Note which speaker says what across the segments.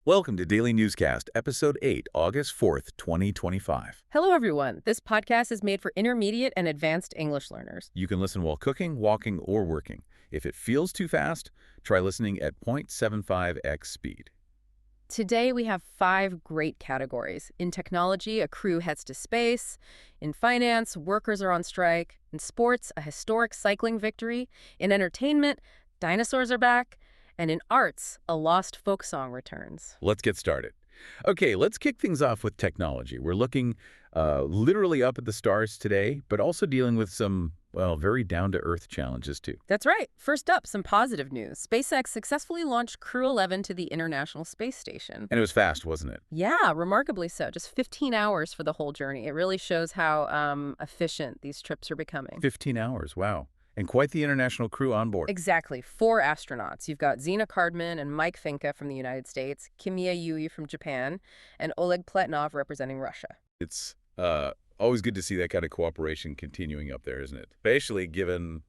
Speaker 1: Welcome to Daily Newscast, Episode 8, August 4th, 2025.
Speaker 2: Hello, everyone. This podcast is made for intermediate and advanced English learners.
Speaker 1: You can listen while cooking, walking, or working. If it feels too fast, try listening at 0.75x speed.
Speaker 2: Today, we have 5 great categories. In technology, a crew heads to space. In finance, workers are on strike. In sports, a historic cycling victory. In entertainment, dinosaurs are back. And in arts, a lost folk song returns.
Speaker 1: Let's get started. Okay, let's kick things off with technology. We're looking literally up at the stars today, but also dealing with some, well, very down-to-earth challenges, too.
Speaker 2: That's right. First up, some positive news. SpaceX successfully launched Crew 11 to the International Space Station.
Speaker 1: And it was fast, wasn't it?
Speaker 2: Yeah, remarkably so. Just 15 hours for the whole journey. It really shows how efficient these trips are becoming.
Speaker 1: 15 hours, wow. And quite the international crew on board.
Speaker 2: Exactly. 4 astronauts. You've got Zena, Cardman and Mike Fincke from the United States, Kimiya Yui from Japan, and Oleg Platonov representing Russia.
Speaker 1: It's always good to see that kind of cooperation continuing up there, isn't it? Especially given,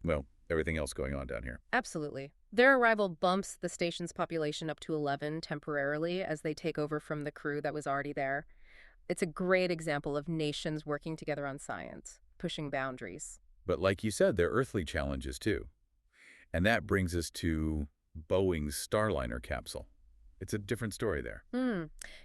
Speaker 1: well, everything else going on down here.
Speaker 2: Absolutely. Their arrival bumps the station's population up to 11 temporarily as they take over from the crew that was already there. It's a great example of nations working together on science, pushing boundaries.
Speaker 1: But like you said, there are earthly challenges, too. And that brings us to Boeing's Starliner capsule. It's a different story there.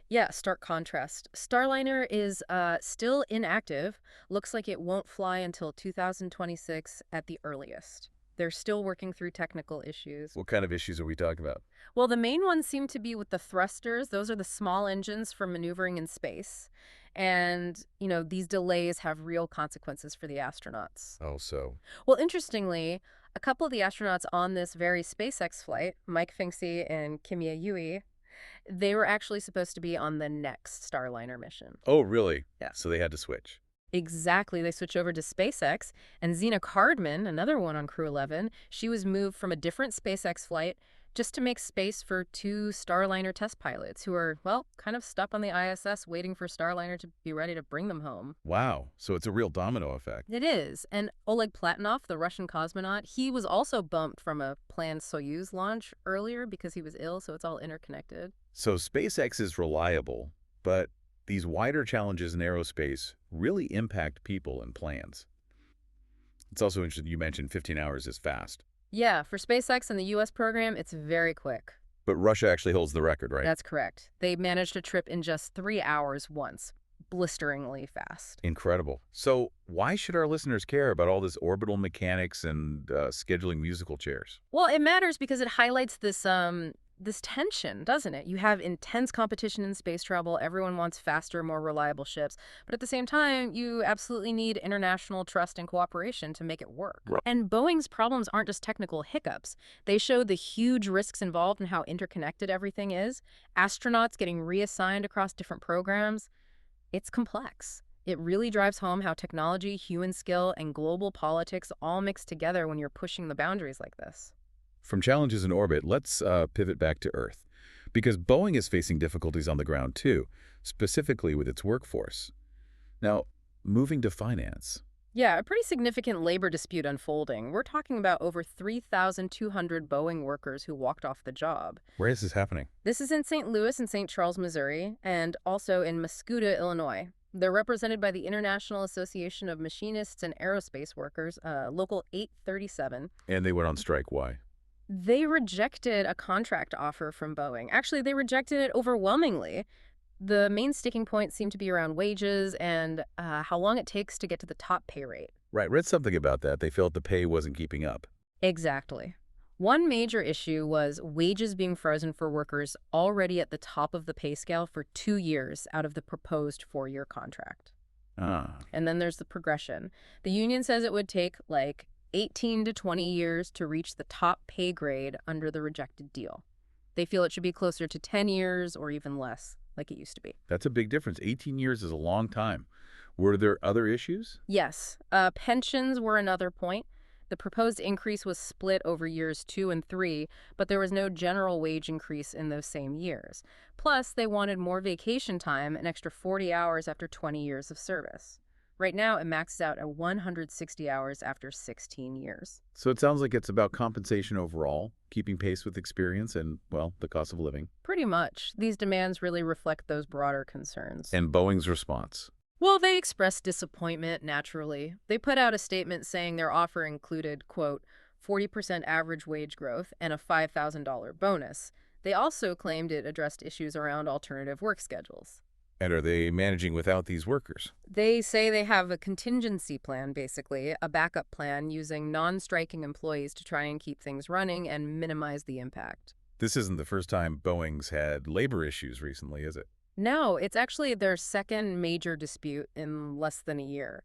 Speaker 2: Yeah, stark contrast. Starliner is still inactive. Looks like it won't fly until 2026 at the earliest. They're still working through technical issues.
Speaker 1: What kind of issues are we talking about?
Speaker 2: Well, the main ones seem to be with the thrusters. Those are the small engines for maneuvering in space. And, these delays have real consequences for the astronauts.
Speaker 1: Oh, so?
Speaker 2: Well, interestingly, a couple of the astronauts on this very SpaceX flight, Mike Fincke and Kimiya Yui, they were actually supposed to be on the next Starliner mission.
Speaker 1: Oh, really?
Speaker 2: Yeah.
Speaker 1: So they had to switch.
Speaker 2: Exactly. They switch over to SpaceX. And Zena Cardman, another one on Crew 11, she was moved from a different SpaceX flight just to make space for 2 Starliner test pilots who are, well, kind of stuck on the ISS waiting for Starliner to be ready to bring them home.
Speaker 1: Wow. So it's a real domino effect.
Speaker 2: It is. And Oleg Platonov, the Russian cosmonaut, he was also bumped from a planned Soyuz launch earlier because he was ill, so it's all interconnected.
Speaker 1: So SpaceX is reliable, but these wider challenges in aerospace really impact people and plans. It's also interesting you mentioned 15 hours is fast.
Speaker 2: Yeah, for SpaceX and the U.S. program, it's very quick.
Speaker 1: But Russia actually holds the record, right?
Speaker 2: That's correct. They managed a trip in just 3 hours once. Blisteringly fast.
Speaker 1: Incredible. So why should our listeners care about all this orbital mechanics and scheduling musical chairs?
Speaker 2: Well, it matters because it highlights this tension, doesn't it? You have intense competition in space travel. Everyone wants faster, more reliable ships. But at the same time, you absolutely need international trust and cooperation to make it work.
Speaker 1: Right.
Speaker 2: And Boeing's problems aren't just technical hiccups. They show the huge risks involved and how interconnected everything is. Astronauts getting reassigned across different programs. It's complex. It really drives home how technology, human skill, and global politics all mix together when you're pushing the boundaries like this.
Speaker 1: From challenges in orbit, let's pivot back to Earth. Because Boeing is facing difficulties on the ground, too, specifically with its workforce. Now, moving to finance.
Speaker 2: Yeah, a pretty significant labor dispute unfolding. We're talking about over 3,200 Boeing workers who walked off the job.
Speaker 1: Where is this happening?
Speaker 2: This is in St. Louis and St. Charles, Missouri, and also in Muscoda, Illinois. They're represented by the International Association of Machinists and Aerospace Workers, Local 837.
Speaker 1: And they went on strike. Why?
Speaker 2: They rejected a contract offer from Boeing. Actually, they rejected it overwhelmingly. The main sticking point seemed to be around wages and how long it takes to get to the top pay rate.
Speaker 1: Right, read something about that. They felt the pay wasn't keeping up.
Speaker 2: Exactly. One major issue was wages being frozen for workers already at the top of the pay scale for 2 years out of the proposed 4-year contract. And then there's the progression. The union says it would take 18 to 20 years to reach the top pay grade under the rejected deal. They feel it should be closer to 10 years or even less, like it used to be.
Speaker 1: That's a big difference. 18 years is a long time. Were there other issues?
Speaker 2: Yes. Pensions were another point. The proposed increase was split over years 2 and 3, but there was no general wage increase in those same years. Plus, they wanted more vacation time, an extra 40 hours after 20 years of service. Right now, it maxes out at 160 hours after 16 years.
Speaker 1: So it sounds like it's about compensation overall, keeping pace with experience and, well, the cost of living.
Speaker 2: Pretty much. These demands really reflect those broader concerns.
Speaker 1: And Boeing's response.
Speaker 2: Well, they expressed disappointment, naturally. They put out a statement saying their offer included, quote, 40% average wage growth and a $5,000 bonus. They also claimed it addressed issues around alternative work schedules.
Speaker 1: And are they managing without these workers?
Speaker 2: They say they have a contingency plan, basically, a backup plan using non-striking employees to try and keep things running and minimize the impact.
Speaker 1: This isn't the first time Boeing's had labor issues recently, is it?
Speaker 2: No, it's actually their second major dispute in less than a year.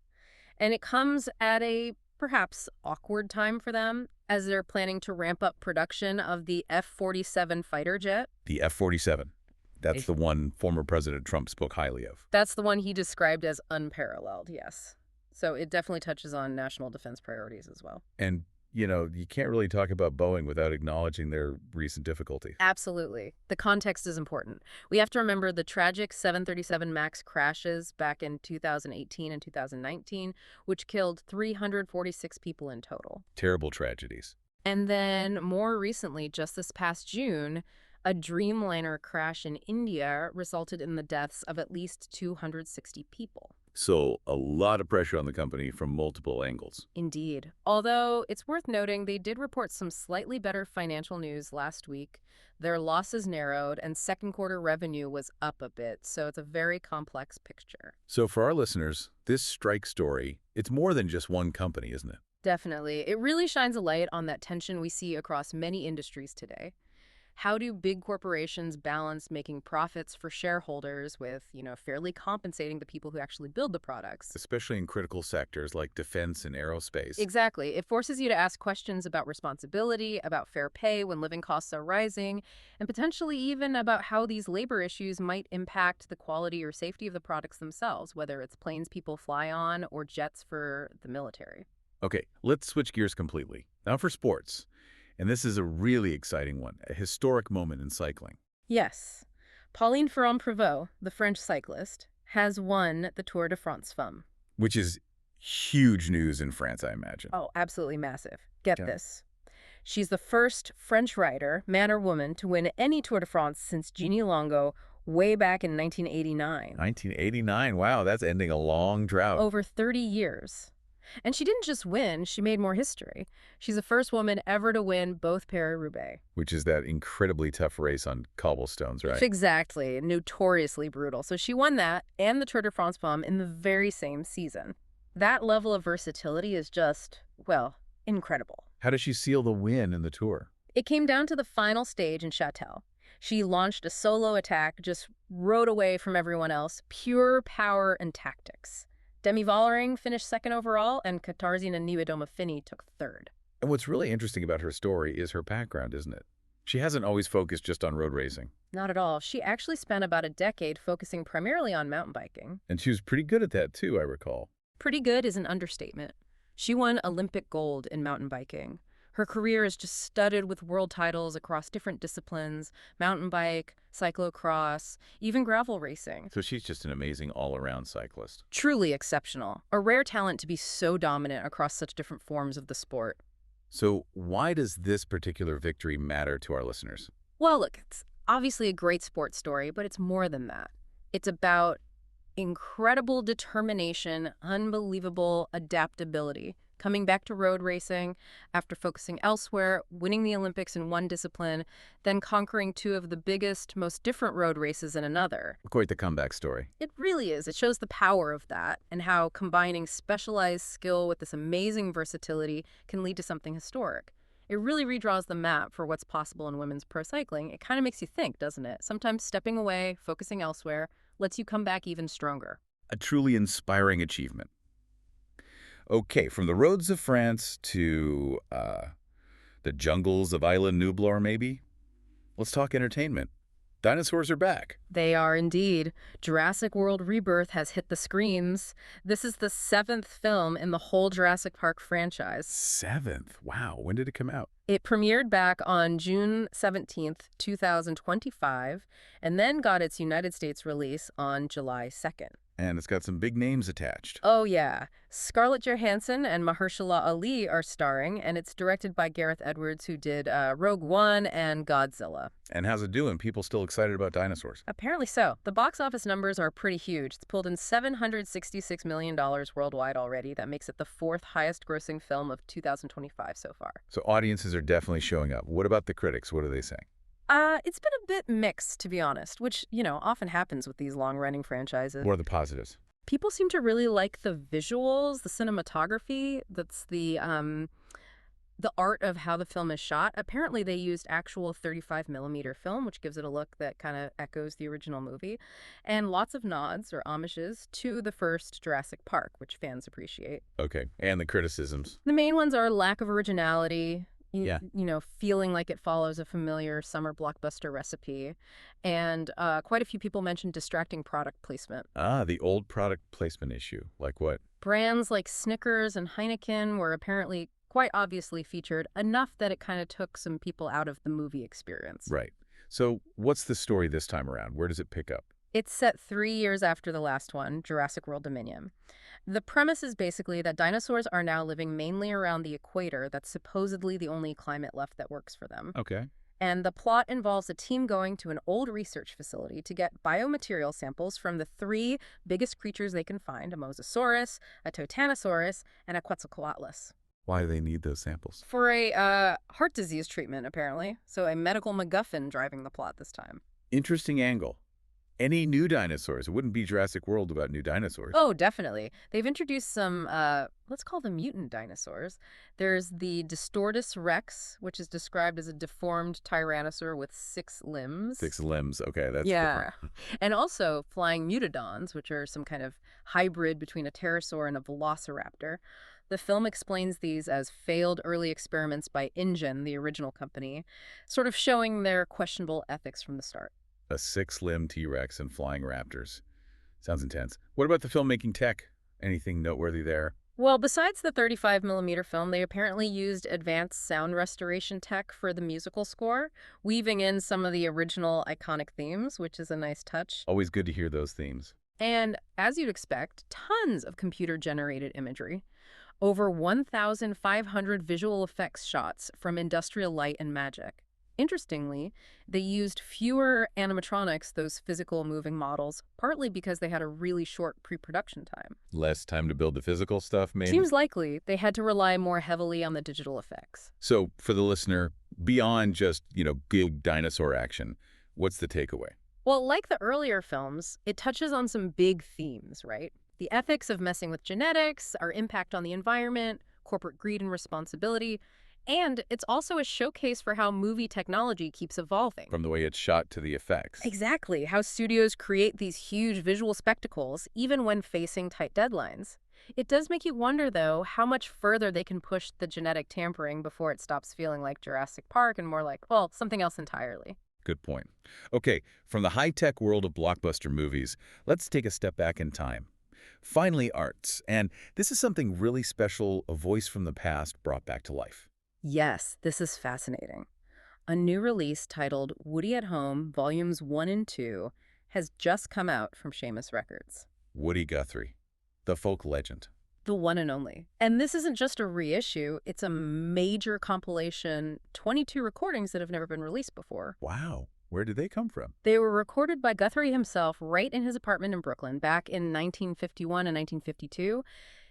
Speaker 2: And it comes at a perhaps awkward time for them as they're planning to ramp up production of the F-47 fighter jet.
Speaker 1: The F-47. That's the one former President Trump spoke highly of.
Speaker 2: That's the one he described as unparalleled, yes. So it definitely touches on national defense priorities as well.
Speaker 1: And, you know, you can't really talk about Boeing without acknowledging their recent difficulty.
Speaker 2: Absolutely. The context is important. We have to remember the tragic 737 MAX crashes back in 2018 and 2019, which killed 346 people in total.
Speaker 1: Terrible tragedies.
Speaker 2: And then more recently, just this past June, a Dreamliner crash in India resulted in the deaths of at least 260 people.
Speaker 1: So a lot of pressure on the company from multiple angles.
Speaker 2: Indeed. Although it's worth noting they did report some slightly better financial news last week. Their losses narrowed and second quarter revenue was up a bit, so it's a very complex picture.
Speaker 1: So for our listeners, this strike story, it's more than just one company, isn't it?
Speaker 2: Definitely. It really shines a light on that tension we see across many industries today. How do big corporations balance making profits for shareholders with, fairly compensating the people who actually build the products?
Speaker 1: Especially in critical sectors like defense and aerospace.
Speaker 2: Exactly. It forces you to ask questions about responsibility, about fair pay when living costs are rising, and potentially even about how these labor issues might impact the quality or safety of the products themselves, whether it's planes people fly on or jets for the military.
Speaker 1: Okay, let's switch gears completely. Now for sports. And this is a really exciting one, a historic moment in cycling.
Speaker 2: Yes. Pauline Ferrand-Prévot, the French cyclist, has won the Tour de France Femmes.
Speaker 1: Which is huge news in France, I imagine.
Speaker 2: Oh, absolutely massive. Get this. She's the first French rider, man or woman, to win any Tour de France since Jeannie Longo way back in 1989.
Speaker 1: 1989, wow, that's ending a long drought.
Speaker 2: Over 30 years. And she didn't just win, she made more history. She's the first woman ever to win both Paris-Roubaix.
Speaker 1: Which is that incredibly tough race on cobblestones, right?
Speaker 2: Exactly, notoriously brutal. So she won that and the Tour de France Femmes in the very same season. That level of versatility is just, well, incredible.
Speaker 1: How does she seal the win in the Tour?
Speaker 2: It came down to the final stage in Châtel. She launched a solo attack, just rode away from everyone else, pure power and tactics. Demi Vollering finished second overall, and Katarzyna Niewiadoma-Fini took third.
Speaker 1: And what's really interesting about her story is her background, isn't it? She hasn't always focused just on road racing.
Speaker 2: Not at all. She actually spent about a decade focusing primarily on mountain biking.
Speaker 1: And she was pretty good at that, too, I recall.
Speaker 2: Pretty good is an understatement. She won Olympic gold in mountain biking. Her career is just studded with world titles across different disciplines, mountain bike, cyclocross, even gravel racing.
Speaker 1: So she's just an amazing all-around cyclist.
Speaker 2: Truly exceptional. A rare talent to be so dominant across such different forms of the sport.
Speaker 1: So why does this particular victory matter to our listeners?
Speaker 2: Well, look, it's obviously a great sports story, but it's more than that. It's about incredible determination, unbelievable adaptability. Coming back to road racing after focusing elsewhere, winning the Olympics in one discipline, then conquering two of the biggest, most different road races in another.
Speaker 1: Quite the comeback story.
Speaker 2: It really is. It shows the power of that and how combining specialized skill with this amazing versatility can lead to something historic. It really redraws the map for what's possible in women's pro cycling. It kind of makes you think, doesn't it? Sometimes stepping away, focusing elsewhere, lets you come back even stronger.
Speaker 1: A truly inspiring achievement. Okay, from the roads of France to the jungles of Isla Nublar, maybe? Let's talk entertainment. Dinosaurs are back.
Speaker 2: They are indeed. Jurassic World Rebirth has hit the screens. This is the 7th film in the whole Jurassic Park franchise.
Speaker 1: 7th? Wow, when did it come out?
Speaker 2: It premiered back on June 17th, 2025, and then got its United States release on July 2nd.
Speaker 1: And it's got some big names attached.
Speaker 2: Oh, yeah. Scarlett Johansson and Mahershala Ali are starring, and it's directed by Gareth Edwards, who did Rogue One and Godzilla.
Speaker 1: And how's it doing? People still excited about dinosaurs?
Speaker 2: Apparently so. The box office numbers are pretty huge. It's pulled in $766 million worldwide already. That makes it the fourth highest grossing film of 2025 so far.
Speaker 1: So audiences are definitely showing up. What about the critics? What are they saying?
Speaker 2: It's been a bit mixed, to be honest, which, often happens with these long-running franchises.
Speaker 1: What are the positives?
Speaker 2: People seem to really like the visuals, the cinematography. That's the art of how the film is shot. Apparently, they used actual 35mm film, which gives it a look that kind of echoes the original movie, and lots of nods or homages to the first Jurassic Park, which fans appreciate.
Speaker 1: Okay, and the criticisms?
Speaker 2: The main ones are lack of originality,
Speaker 1: Yeah.
Speaker 2: Feeling like it follows a familiar summer blockbuster recipe. And quite a few people mentioned distracting product placement.
Speaker 1: The old product placement issue. Like what?
Speaker 2: Brands like Snickers and Heineken were apparently quite obviously featured, enough that it kind of took some people out of the movie experience.
Speaker 1: Right. So what's the story this time around? Where does it pick up?
Speaker 2: It's set 3 years after the last one, Jurassic World Dominion. The premise is basically that dinosaurs are now living mainly around the equator. That's supposedly the only climate left that works for them.
Speaker 1: Okay.
Speaker 2: And the plot involves a team going to an old research facility to get biomaterial samples from the 3 biggest creatures they can find, a Mosasaurus, a Totanosaurus, and a Quetzalcoatlus.
Speaker 1: Why do they need those samples?
Speaker 2: For a heart disease treatment, apparently. So a medical MacGuffin driving the plot this time.
Speaker 1: Interesting angle. Any new dinosaurs? It wouldn't be Jurassic World without new dinosaurs.
Speaker 2: Oh, definitely. They've introduced some, let's call them mutant dinosaurs. There's the Distortus rex, which is described as a deformed tyrannosaur with 6 limbs.
Speaker 1: 6 limbs. Okay, that's
Speaker 2: Yeah.
Speaker 1: different.
Speaker 2: And also flying mutodons, which are some kind of hybrid between a pterosaur and a velociraptor. The film explains these as failed early experiments by InGen, the original company, sort of showing their questionable ethics from the start.
Speaker 1: A 6-limb T-Rex and flying raptors. Sounds intense. What about the filmmaking tech? Anything noteworthy there?
Speaker 2: Well, besides the 35mm film, they apparently used advanced sound restoration tech for the musical score, weaving in some of the original iconic themes, which is a nice touch.
Speaker 1: Always good to hear those themes.
Speaker 2: And, as you'd expect, tons of computer-generated imagery. Over 1,500 visual effects shots from Industrial Light and Magic. Interestingly, they used fewer animatronics, those physical moving models, partly because they had a really short pre-production time.
Speaker 1: Less time to build the physical stuff, maybe?
Speaker 2: Seems likely they had to rely more heavily on the digital effects.
Speaker 1: So, for the listener, beyond just, good dinosaur action, what's the takeaway?
Speaker 2: Well, like the earlier films, it touches on some big themes, right? The ethics of messing with genetics, our impact on the environment, corporate greed and responsibility. And it's also a showcase for how movie technology keeps evolving.
Speaker 1: From the way it's shot to the effects.
Speaker 2: Exactly. How studios create these huge visual spectacles, even when facing tight deadlines. It does make you wonder, though, how much further they can push the genetic tampering before it stops feeling like Jurassic Park and more like, well, something else entirely.
Speaker 1: Good point. Okay, from the high-tech world of blockbuster movies, let's take a step back in time. Finally, arts. And this is something really special a voice from the past brought back to life.
Speaker 2: Yes, this is fascinating. A new release titled Woody at Home, Volumes 1 and 2, has just come out from Seamus Records.
Speaker 1: Woody Guthrie, the folk legend.
Speaker 2: The one and only. And this isn't just a reissue, it's a major compilation, 22 recordings that have never been released before.
Speaker 1: Wow, where did they come from?
Speaker 2: They were recorded by Guthrie himself right in his apartment in Brooklyn back in 1951 and 1952.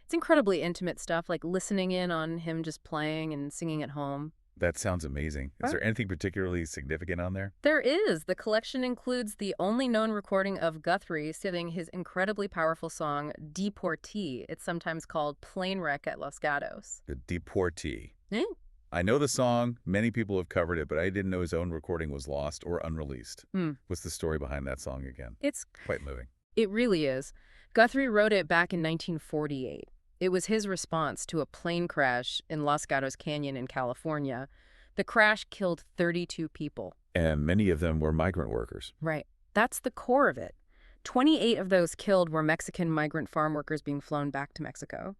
Speaker 2: It's incredibly intimate stuff, like listening in on him just playing and singing at home.
Speaker 1: That sounds amazing. Is there anything particularly significant on there?
Speaker 2: There is. The collection includes the only known recording of Guthrie singing his incredibly powerful song, Deportee. It's sometimes called Plane Wreck at Los Gatos.
Speaker 1: The Deportee.
Speaker 2: Eh?
Speaker 1: I know the song. Many people have covered it, but I didn't know his own recording was lost or unreleased. What's the story behind that song again?
Speaker 2: It's
Speaker 1: quite moving.
Speaker 2: It really is. Guthrie wrote it back in 1948. It was his response to a plane crash in Los Gatos Canyon in California. The crash killed 32 people.
Speaker 1: And many of them were migrant workers.
Speaker 2: Right. That's the core of it. 28 of those killed were Mexican migrant farm workers being flown back to Mexico.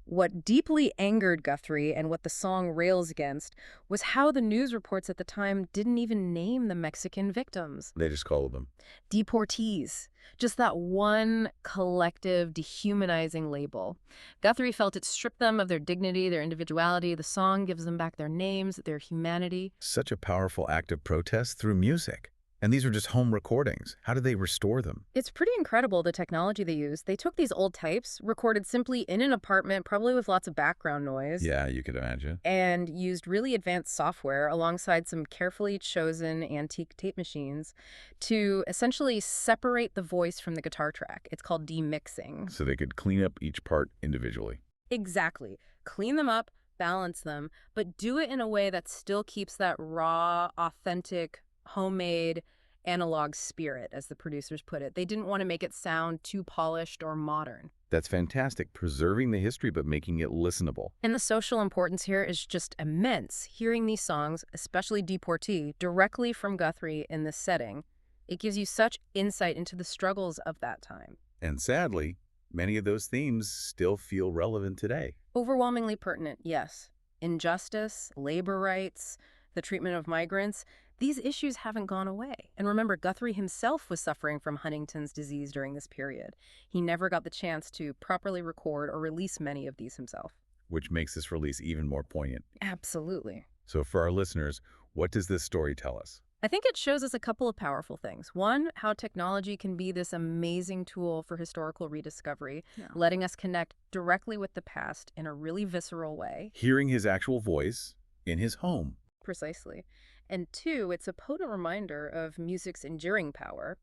Speaker 2: What deeply angered Guthrie and what the song rails against was how the news reports at the time didn't even name the Mexican victims.
Speaker 1: They just call them.
Speaker 2: Deportees. Just that one collective dehumanizing label. Guthrie felt it stripped them of their dignity, their individuality. The song gives them back their names, their humanity.
Speaker 1: Such a powerful act of protest through music. And these are just home recordings. How did they restore them?
Speaker 2: It's pretty incredible the technology they used. They took these old tapes, recorded simply in an apartment, probably with lots of background noise.
Speaker 1: Yeah, you could imagine.
Speaker 2: And used really advanced software alongside some carefully chosen antique tape machines to essentially separate the voice from the guitar track. It's called demixing.
Speaker 1: So they could clean up each part individually.
Speaker 2: Exactly. Clean them up, balance them, but do it in a way that still keeps that raw, authentic, homemade, analog spirit, as the producers put it. They didn't want to make it sound too polished or modern.
Speaker 1: That's fantastic, preserving the history but making it listenable.
Speaker 2: And the social importance here is just immense. Hearing these songs, especially Deportee, directly from Guthrie in this setting, it gives you such insight into the struggles of that time.
Speaker 1: And sadly, many of those themes still feel relevant today.
Speaker 2: Overwhelmingly pertinent, yes. Injustice, labor rights, the treatment of migrants, these issues haven't gone away. And remember, Guthrie himself was suffering from Huntington's disease during this period. He never got the chance to properly record or release many of these himself.
Speaker 1: Which makes this release even more poignant.
Speaker 2: Absolutely.
Speaker 1: So for our listeners, what does this story tell us?
Speaker 2: I think it shows us a couple of powerful things. One, how technology can be this amazing tool for historical rediscovery, letting us connect directly with the past in a really visceral way.
Speaker 1: Hearing his actual voice in his home.
Speaker 2: Precisely. And two, it's a potent reminder of music's enduring power,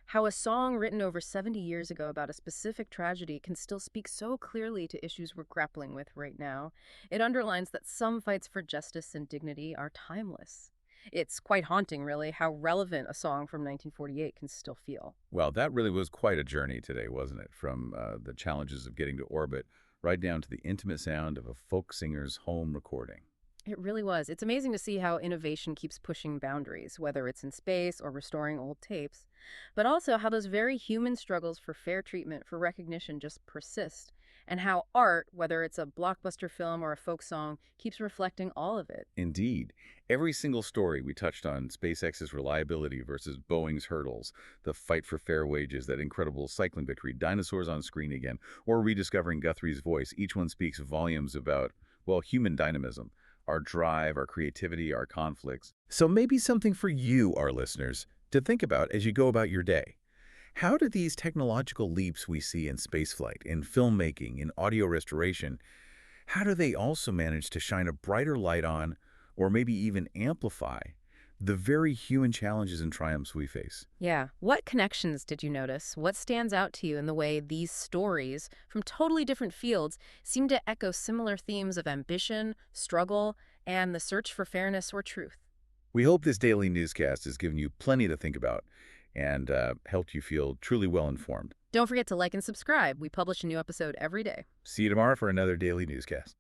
Speaker 2: how a song written over 70 years ago about a specific tragedy can still speak so clearly to issues we're grappling with right now. It underlines that some fights for justice and dignity are timeless. It's quite haunting, really, how relevant a song from 1948 can still feel.
Speaker 1: Well, that really was quite a journey today, wasn't it? From the challenges of getting to orbit right down to the intimate sound of a folk singer's home recording.
Speaker 2: It really was. It's amazing to see how innovation keeps pushing boundaries, whether it's in space or restoring old tapes, but also how those very human struggles for fair treatment, for recognition, just persist, and how art, whether it's a blockbuster film or a folk song, keeps reflecting all of it.
Speaker 1: Indeed. Every single story we touched on, SpaceX's reliability versus Boeing's hurdles, the fight for fair wages, that incredible cycling victory, dinosaurs on screen again, or rediscovering Guthrie's voice, each one speaks volumes about, well, human dynamism. Our drive, our creativity, our conflicts. So maybe something for you, our listeners, to think about as you go about your day. How do these technological leaps we see in spaceflight, in filmmaking, in audio restoration, how do they also manage to shine a brighter light on, or maybe even amplify, the very human challenges and triumphs we face?
Speaker 2: Yeah. What connections did you notice? What stands out to you in the way these stories from totally different fields seem to echo similar themes of ambition, struggle, and the search for fairness or truth?
Speaker 1: We hope this daily newscast has given you plenty to think about and helped you feel truly well informed.
Speaker 2: Don't forget to like and subscribe. We publish a new episode every day.
Speaker 1: See you tomorrow for another daily newscast.